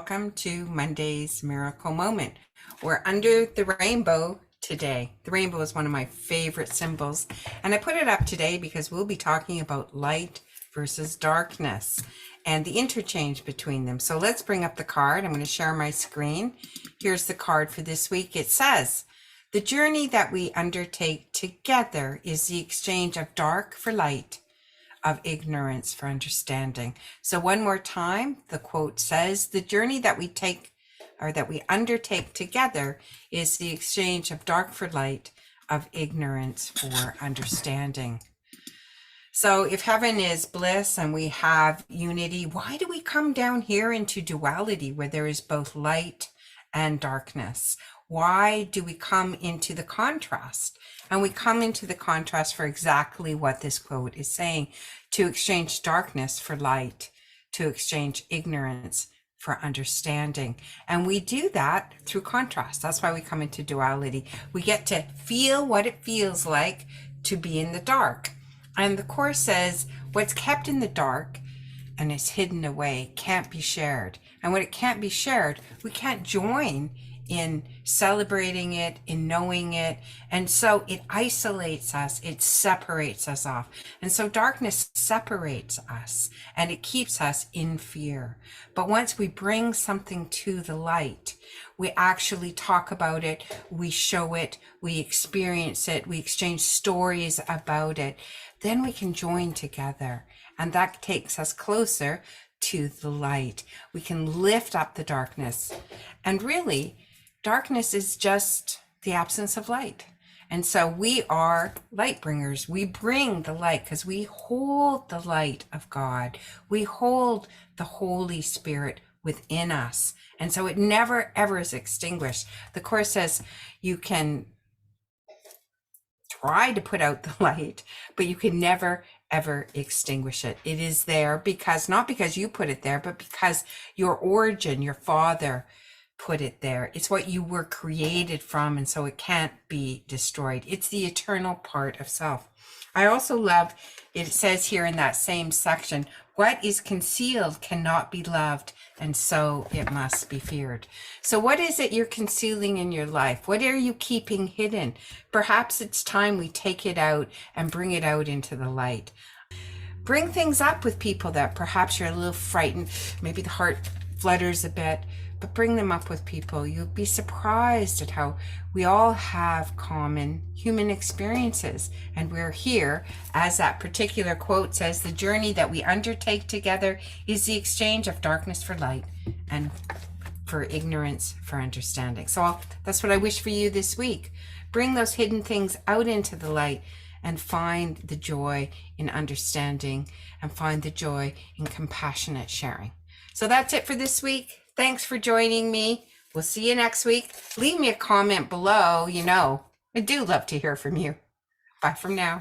welcome to Monday's Miracle Moment. We're under the rainbow today. The rainbow is one of my favorite symbols, and I put it up today because we'll be talking about light versus darkness and the interchange between them. So let's bring up the card. I'm going to share my screen. Here's the card for this week. It says, "The journey that we undertake together is the exchange of dark for light, of ignorance for understanding." So one more time, the quote says, "The journey that we take, or that we undertake together, is the exchange of dark for light, of ignorance for understanding." So if heaven is bliss and we have unity, why do we come down here into duality where there is both light and darkness? Why do we come into the contrast? And we come into the contrast for exactly what this quote is saying, to exchange darkness for light, to exchange ignorance for understanding. And we do that through contrast. That's why we come into duality. We get to feel what it feels like to be in the dark. And the Course says, what's kept in the dark and is hidden away can't be shared. And when it can't be shared, we can't join in celebrating it, in knowing it. And so it isolates us, it separates us off. And so darkness separates us and it keeps us in fear. But once we bring something to the light, we actually talk about it, we show it, we experience it, we exchange stories about it, then we can join together. And that takes us closer to the light. We can lift up the darkness. And really, darkness is just the absence of light. And so we are light bringers. We bring the light because we hold the light of God. We hold the Holy Spirit within us. And so it never, ever is extinguished. The Course says you can try to put out the light, but you can never, ever extinguish it. It is there because, not because you put it there, but because your origin, your Father, put it there. It's what you were created from, and so it can't be destroyed. It's the eternal part of self. I also love, it says here in that same section, what is concealed cannot be loved, and so it must be feared. So what is it you're concealing in your life? What are you keeping hidden? Perhaps it's time we take it out and bring it out into the light. Bring things up with people that perhaps you're a little frightened, maybe the heart flutters a bit, but bring them up with people. You'll be surprised at how we all have common human experiences. And we're here, as that particular quote says, the journey that we undertake together is the exchange of darkness for light and for ignorance for understanding. So that's what I wish for you this week. Bring those hidden things out into the light and find the joy in understanding and find the joy in compassionate sharing. So that's it for this week. Thanks for joining me. We'll see you next week. Leave me a comment below. I do love to hear from you. Bye from now.